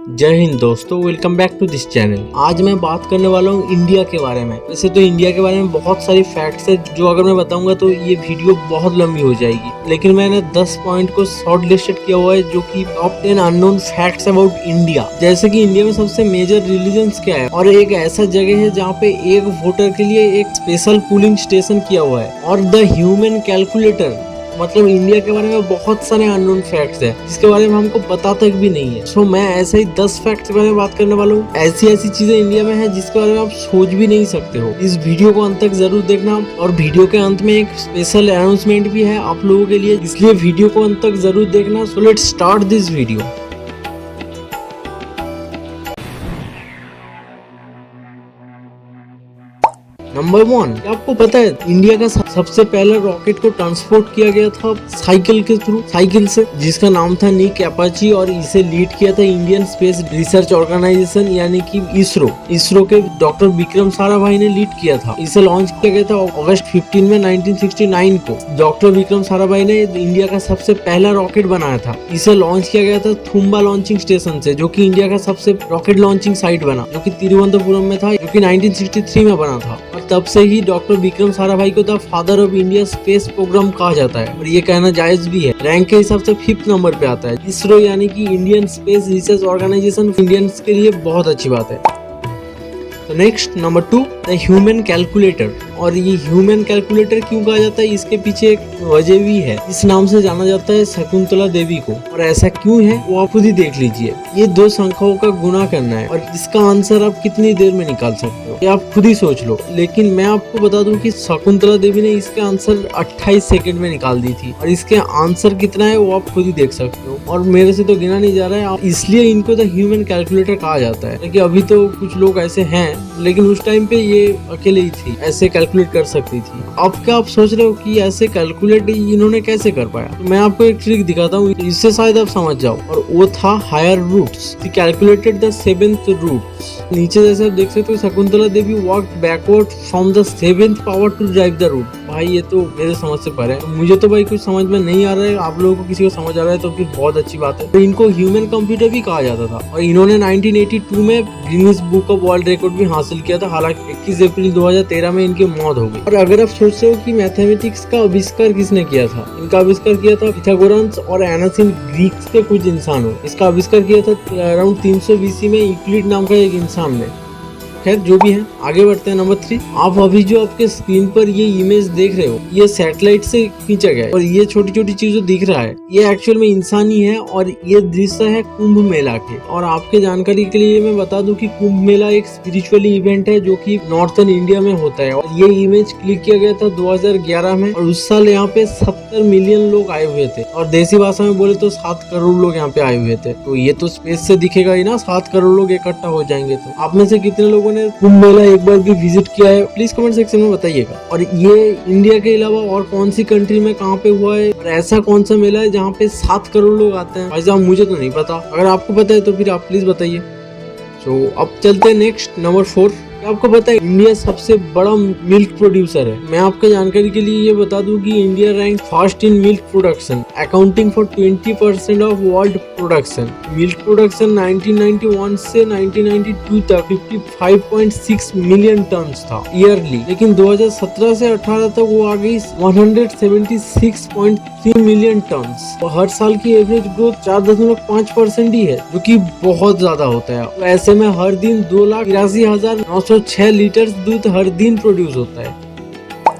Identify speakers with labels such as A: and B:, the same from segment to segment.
A: जय हिंद दोस्तों, welcome back to this channel. आज मैं बात करने वाला हूँ इंडिया के बारे में। वैसे तो इंडिया के बारे में बहुत सारी फैक्ट्स है जो अगर मैं बताऊंगा तो ये वीडियो बहुत लंबी हो जाएगी, लेकिन मैंने 10 पॉइंट को शॉर्ट लिस्टेड किया हुआ है जो कि top 10 unknown facts about India. जैसे कि इंडिया में सबसे मेजर रिलीजन्स क्या है, और एक ऐसा जगह है जहाँ पे एक वोटर के लिए एक स्पेशल पोलिंग स्टेशन किया हुआ है, और द ह्यूमन कैलकुलेटर। मतलब इंडिया के बारे में बहुत सारे अननोन फैक्ट्स हैं जिसके बारे में हमको पता तक भी नहीं है। सो मैं ऐसे ही 10 फैक्ट्स के बारे में बात करने वाला हूँ। ऐसी चीजें इंडिया में है जिसके बारे में आप सोच भी नहीं सकते हो। इस वीडियो को अंत तक जरूर देखना, और वीडियो के अंत में एक स्पेशल अनाउंसमेंट भी है आप लोगों के लिए, इसलिए वीडियो को अंत तक जरूर देखना। So let's start this video. Number 1, आपको पता है इंडिया का सबसे पहले रॉकेट को ट्रांसपोर्ट किया गया था साइकिल के थ्रू, साइकिल से, जिसका नाम था निक अपाची, और इसे लीड किया था इंडियन स्पेस रिसर्च ऑर्गेनाइजेशन यानी कि इसरो। इसरो के डॉक्टर विक्रम साराभाई ने लीड किया था। इसे लॉन्च किया गया था अगस्त 15 में 1969 को। डॉक्टर विक्रम साराभाई ने इंडिया का सबसे पहला रॉकेट बनाया था। इसे लॉन्च किया गया था थुम्बा लॉन्चिंग स्टेशन से, जो कि इंडिया का सबसे रॉकेट लॉन्चिंग साइट बना, जो कि तिरुवनंतपुरम में था, जो कि 1963 में बना था। तब से ही डॉक्टर विक्रम साराभाई को the father of India space programme कहा जाता है, और ये कहना जायज भी है। रैंक के हिसाब से 5th नंबर पे आता है। इसरो यानी कि Indian space research organisation Indians के लिए बहुत अच्छी बात है। तो next number 2, the human calculator. और ये ह्यूमन कैलकुलेटर क्यों कहा जाता है, इसके पीछे एक वजह भी है। इस नाम से जाना जाता है शकुंतला देवी को, और ऐसा क्यों है वो आप खुद ही देख लीजिए। ये 2 संख्याओं का गुणा करना है, और इसका आंसर आप कितनी देर में निकाल सकते हो ये आप खुद ही सोच लो। लेकिन मैं आपको बता दूं कि शकुंतला देवी ने इसका आंसर 28 सेकंड में निकाल दी थी, और इसके आंसर कितना है वो आप खुद ही देख सकते हो, और मेरे से तो गिना नहीं जा रहा है, इसलिए इनको द ह्यूमन कैलकुलेटर कहा जाता है। लेकिन अभी तो कुछ लोग ऐसे हैं, लेकिन उस टाइम पे ये अकेले ही थी, ऐसे कैलकुलेट कर सकती थी। अब क्या आप सोच रहे हो कि ऐसे कैलकुलेट इन्होंने कैसे कर पाया? तो मैं आपको एक ट्रिक दिखाता हूँ, इससे शायद आप समझ जाओ, और वो था higher roots. Calculated the 7th roots. नीचे जैसे आप देख सकते हो, Shakuntala Devi walked backward from the 7th power to derive the root. भाई ये तो मेरे समझ से परे है, मुझे तो भाई कुछ समझ में नहीं आ रहा है। आप लोगों को किसी को समझ आ रहा है तो फिर बहुत अच्छी बात है। तो इनको ह्यूमन कंप्यूटर भी कहा जाता था, और इन्होंने 1982 में Guinness book of world record भी हासिल किया था। हालांकि 21 अप्रैल 2013 में इनकी मौत हो गई। और अगर आप सोचते हो कि मैथमेटिक्स का आविष्कार किसने किया था, इनका आविष्कार किया था पिथागोरस और एनासिन, ग्रीक्स के कुछ इंसान हो। इसका आविष्कार किया था अराउंड 300 BC में यूक्लिड नाम का एक इंसान ने। खैर जो भी है, आगे बढ़ते हैं। नंबर 3, आप अभी जो आपके स्क्रीन पर ये इमेज देख रहे हो, ये सैटेलाइट से खींचा गया है, और ये छोटी छोटी चीज जो दिख रहा है ये एक्चुअल में इंसान ही है, और ये दृश्य है कुंभ मेला के। और आपके जानकारी के लिए मैं बता दूं कि कुंभ मेला एक स्पिरिचुअली इवेंट है जो कि नॉर्थर्न इंडिया में होता है, और ये इमेज क्लिक किया गया था 2011 में, और उस साल यहाँ पे 70 मिलियन लोग आए हुए थे, और देसी भाषा में बोले तो 7 करोड़ लोग यहाँ पे आए हुए थे। तो ये तो स्पेस से दिखेगा ही ना, 7 करोड़ लोग इकट्ठा हो जाएंगे। तो आप में से कितने लोगों ने कुंभ मेला एक बार भी विजिट किया है, प्लीज कमेंट सेक्शन में बताइएगा। और ये इंडिया के अलावा और कौन सी कंट्री में कहाँ पे हुआ है, और ऐसा कौन सा मेला है जहाँ पे 7 करोड़ लोग आते हैं? भाई साहब मुझे तो नहीं पता, अगर आपको पता है तो फिर आप प्लीज बताइए। तो अब चलते हैं नेक्स्ट, नंबर 4। आपको पता है इंडिया सबसे बड़ा मिल्क प्रोड्यूसर है। मैं आपके जानकारी के लिए ये बता दूं कि India rank first in milk production, accounting for 20% of world production. Milk production 1991 से 1992 तक 55.6 मिलियन टन था ईयरली, लेकिन 2017 से 18 तक वो आ गई 176.3 मिलियन टन। हर साल की एवरेज ग्रोथ 4.5% ही है, जो कि बहुत ज्यादा होता है। तो ऐसे में हर दिन 2,83,906 लीटर दूध हर दिन प्रोड्यूस होता है।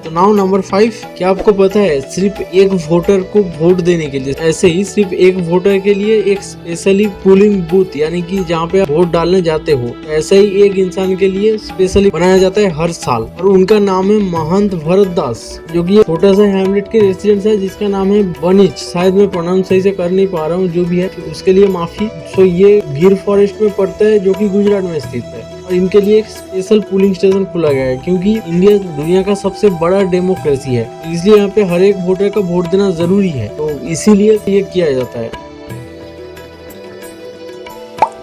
A: तो नाउ नंबर 5, क्या आपको पता है सिर्फ एक वोटर को वोट देने के लिए, ऐसे ही सिर्फ एक वोटर के लिए एक स्पेशली पोलिंग बूथ, यानी कि जहाँ पे आप वोट डालने जाते हो, ऐसे ही एक इंसान के लिए स्पेशली बनाया जाता है हर साल, और उनका नाम है महंत भरत दास, जो कि छोटा सा हैमलेट के रेसिडेंस है जिसका नाम है बनिच। शायद मैं प्रोनाउंस सही से कर नहीं पा रहा हूँ, जो भी है उसके लिए माफी। सो ये गिर फॉरेस्ट में पड़ता है, जो कि गुजरात में स्थित है, और इनके लिए एक स्पेशल पोलिंग स्टेशन खोला गया है, क्योंकि इंडिया दुनिया का सबसे बड़ा डेमोक्रेसी है, इसलिए यहाँ पे हर एक वोटर का वोट देना जरूरी है, तो इसीलिए ये किया जाता है।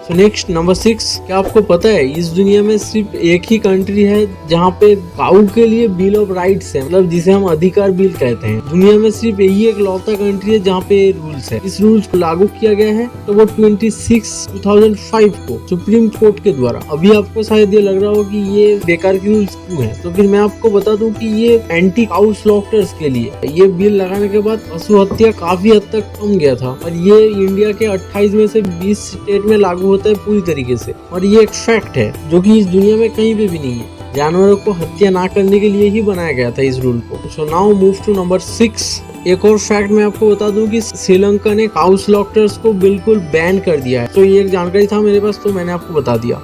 A: तो नेक्स्ट नंबर 6, क्या आपको पता है इस दुनिया में सिर्फ एक ही कंट्री है जहाँ पे काऊ के लिए बिल ऑफ राइट्स है, मतलब जिसे हम अधिकार बिल कहते हैं। दुनिया में सिर्फ यही एक लौता कंट्री है जहाँ पे ये रूल्स है। इस रूल्स को लागू किया गया है अक्टूबर 26, 2005 को सुप्रीम कोर्ट के द्वारा। अभी आपको शायद ये लग रहा हो कि ये बेकार की रूल्स क्यों है, तो फिर मैं आपको बता दूं कि ये एंटी काऊ स्लॉटर्स के लिए ये बिल लगाने के बाद पशु हत्या काफी हद तक कम गया था, और ये इंडिया के 28 में से 20 स्टेट में लागू होता है पूरी तरीके से। और ये एक फैक्ट है जो कि इस दुनिया में कहीं पे भी नहीं है। जानवरों को हत्या ना करने के लिए ही बनाया गया था इस रूल को। So now move to number 6। एक और फैक्ट मैं आपको बता दूं कि श्रीलंका ने काऊ स्लॉटर्स को बिल्कुल बैन कर दिया है। तो ये एक जानकारी था मेरे पास, तो मैंने आपको बता दिया।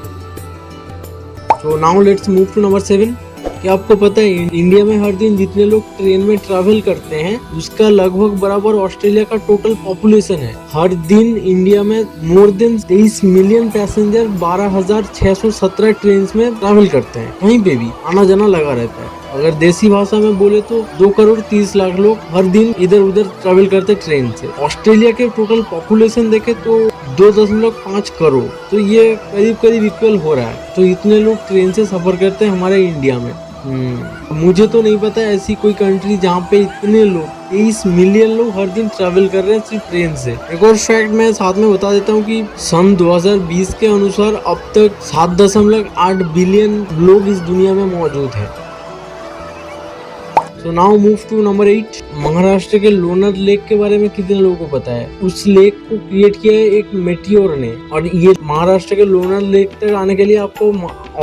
A: So now let's move to number 7। क्या आपको पता है इंडिया में हर दिन जितने लोग ट्रेन में ट्रैवल करते हैं उसका लगभग बराबर ऑस्ट्रेलिया का टोटल पॉपुलेशन है। हर दिन इंडिया में more than 23 million passenger 12,617 train में ट्रैवल करते हैं। कहीं पे भी आना जाना लगा रहता है। अगर देसी भाषा में बोले तो 2,30,00,000 लोग हर दिन इधर उधर ट्रैवल करते ट्रेन से। ऑस्ट्रेलिया के टोटल पॉपुलेशन देखे तो 2.5 करोड़, तो ये करीब करीब इक्वल हो रहा है। तो इतने लोग ट्रेन से सफर करते हैं हमारे इंडिया में। मुझे तो नहीं पता ऐसी कोई कंट्री जहाँ पे इतने लोग 23 मिलियन लोग हर दिन ट्रैवल कर रहे हैं सिर्फ ट्रेन से। एक और फैक्ट मैं साथ में बता देता हूँ कि सन 2020 के अनुसार अब तक 7.8 बिलियन लोग इस दुनिया में मौजूद है। तो now move to number 8। Maharashtra के लोनार लेक के बारे में कितने लोगों को पता है? उस लेक को क्रिएट किया है एक मेटियोर ने, और ये महाराष्ट्र के लोनार लेक तक आने के लिए आपको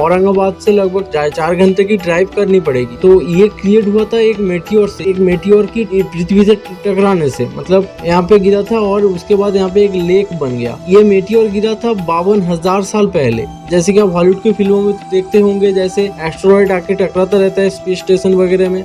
A: औरंगाबाद से लगभग 4 घंटे की ड्राइव करनी पड़ेगी। तो ये क्रिएट हुआ था एक मेटियोर से, एक मेटियोर की पृथ्वी से टकराने से। मतलब यहाँ पे गिरा था और उसके बाद यहाँ पे एक लेक बन गया। ये मेटियोर गिरा था 52,000 साल पहले। जैसे कि आप हॉलीवुड की फिल्मों में देखते होंगे, जैसे एस्टेरॉयड आके टकराता रहता है स्पेस स्टेशन वगैरह में।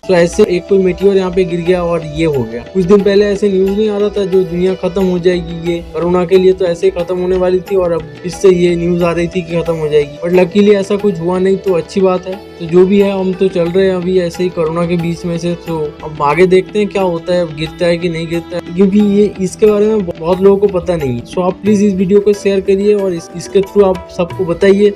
A: तो ऐसे एक कोई मेटियोर यहाँ पे गिर गया और ये हो गया। कुछ दिन पहले ऐसे न्यूज नहीं आ रहा था जो दुनिया खत्म हो जाएगी, ये कोरोना के लिए तो ऐसे ही खत्म होने वाली थी, और अब इससे ये न्यूज आ रही थी कि खत्म हो जाएगी। बट लकीली ऐसा कुछ हुआ नहीं, तो अच्छी बात है। तो जो भी है हम तो चल रहे हैं अभी ऐसे ही कोरोना के बीच में से। तो अब आगे देखते हैं क्या होता है, गिरता है कि नहीं गिरता है, क्योंकि ये इसके बारे में बहुत लोगों को पता नहीं। सो आप प्लीज इस वीडियो को शेयर करिए और इसके थ्रू आप सबको बताइए।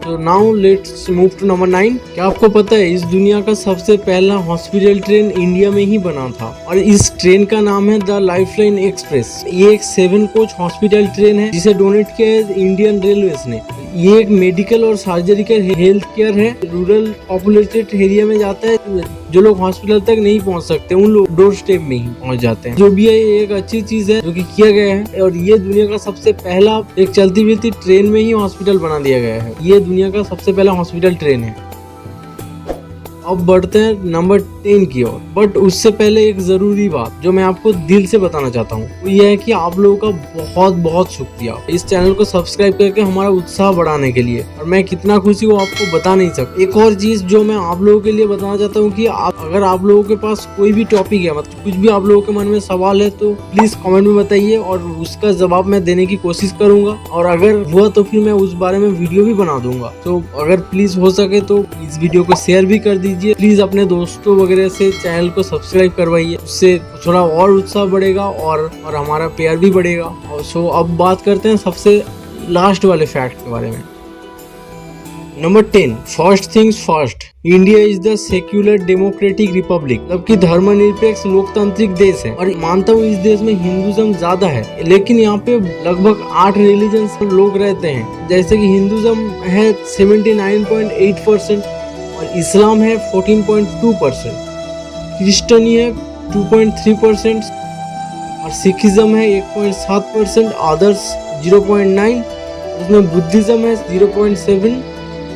A: तो now let's move to number 9। क्या आपको पता है इस दुनिया का सबसे पहला हॉस्पिटल ट्रेन इंडिया में ही बना था, और इस ट्रेन का नाम है द लाइफलाइन एक्सप्रेस। ये एक 7 कोच हॉस्पिटल ट्रेन है जिसे डोनेट किया है इंडियन रेलवेज ने। ये एक मेडिकल और सर्जरिकल हेल्थ केयर है। रूरल पॉपुलेटेड एरिया में जाता है। जो लोग हॉस्पिटल तक नहीं पहुंच सकते उन लोग डोर स्टेप में ही पहुंच जाते हैं। जो भी है ये एक अच्छी चीज है जो कि किया गया है, और ये दुनिया का सबसे पहला एक चलती फिरती ट्रेन में ही हॉस्पिटल बना दिया गया है। ये दुनिया का सबसे पहला हॉस्पिटल ट्रेन है। अब बढ़ते हैं नंबर 10 की ओर। बट उससे पहले एक जरूरी बात जो मैं आपको दिल से बताना चाहता हूँ वो ये है कि आप लोगों का बहुत बहुत शुक्रिया इस चैनल को सब्सक्राइब करके हमारा उत्साह बढ़ाने के लिए, और मैं कितना खुशी हूँ आपको बता नहीं सकता। एक और चीज जो मैं आप लोगों के लिए बताना चाहता हूँ कि अगर आप लोगों के पास कोई भी टॉपिक है, मतलब कुछ भी आप लोगों के मन में सवाल है, तो प्लीज कमेंट में बताइए और उसका जवाब मैं देने की कोशिश करूंगा। और अगर हुआ तो फिर मैं उस बारे में वीडियो भी बना दूंगा। तो अगर प्लीज हो सके तो इस वीडियो को शेयर भी कर दीजिए। प्लीज अपने दोस्तों वगैरह से चैनल को सब्सक्राइब करवाइए, उससे थोड़ा और उत्साह बढ़ेगा और हमारा प्यार भी बढ़ेगा। और सो अब बात करते हैं सबसे लास्ट वाले फैक्ट के बारे में। Number 10, first things first, India is the secular democratic Republic, मतलब कि धर्मनिरपेक्ष लोकतांत्रिक देश है। और मानता हूँ इस देश में हिंदुज्म ज्यादा है, लेकिन यहाँ पे लगभग 8 रिलीजन्स लोग रहते हैं। जैसे कि हिंदुज्म है 79.8%, और इस्लाम है 14.2%, क्रिश्चियनी है 2.3%, और सिखिज्म है 1.7%, अदर्स 0.9%, उसमें बुद्धिज्म है 0.7%,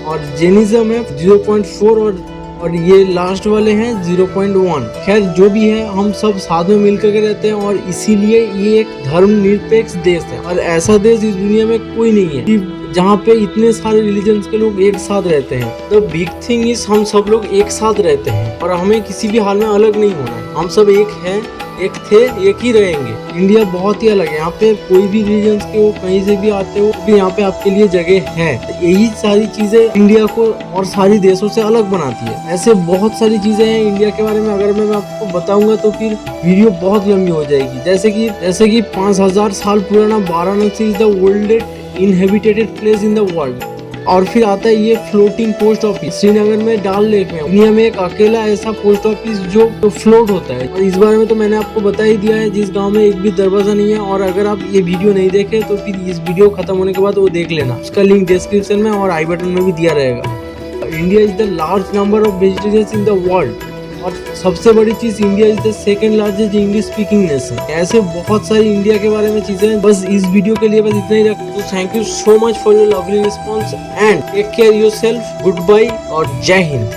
A: और जैनिज्म है 0.4%, और ये लास्ट वाले हैं 0.1। खैर जो भी है हम सब साथ में मिलकर के रहते हैं, और इसीलिए ये एक धर्मनिरपेक्ष देश है। और ऐसा देश इस दुनिया में कोई नहीं है कि जहाँ पे इतने सारे रिलीजन्स के लोग एक साथ रहते हैं। द बिग थिंग इज हम सब लोग एक साथ रहते हैं और हमें किसी भी हाल में अलग नहीं होना है। हम सब एक हैं, एक थे एक ही रहेंगे। इंडिया बहुत ही अलग है, यहाँ पे कोई भी रीजन के हो, कहीं से भी आते हो, भी यहाँ पे आपके लिए जगह है। यही सारी चीजें इंडिया को और सारी देशों से अलग बनाती है। ऐसे बहुत सारी चीजें हैं इंडिया के बारे में, अगर मैं आपको बताऊंगा तो फिर वीडियो बहुत लंबी हो जाएगी। जैसे कि 5000 साल पुराना Varanasi is the oldest inhabited place in the world. और फिर आता है ये फ्लोटिंग पोस्ट ऑफिस श्रीनगर में डल लेक में, दुनिया में एक अकेला ऐसा पोस्ट ऑफिस जो फ्लोट होता है। और इस बारे में तो मैंने आपको बता ही दिया है, जिस गांव में एक भी दरवाजा नहीं है। और अगर आप ये वीडियो नहीं देखे तो फिर इस वीडियो खत्म होने के बाद वो देख लेना, उसका लिंक डिस्क्रिप्शन में और आई बटन में भी दिया रहेगा। India is the large number of vegetarians in the world. और सबसे बड़ी चीज, India is the second largest English speaking nation. ऐसे बहुत सारी इंडिया के बारे में चीजें हैं। बस इस वीडियो के लिए बस इतना ही रखते। तो thank you so much for your lovely response and take care yourself. Good bye और जय हिंद।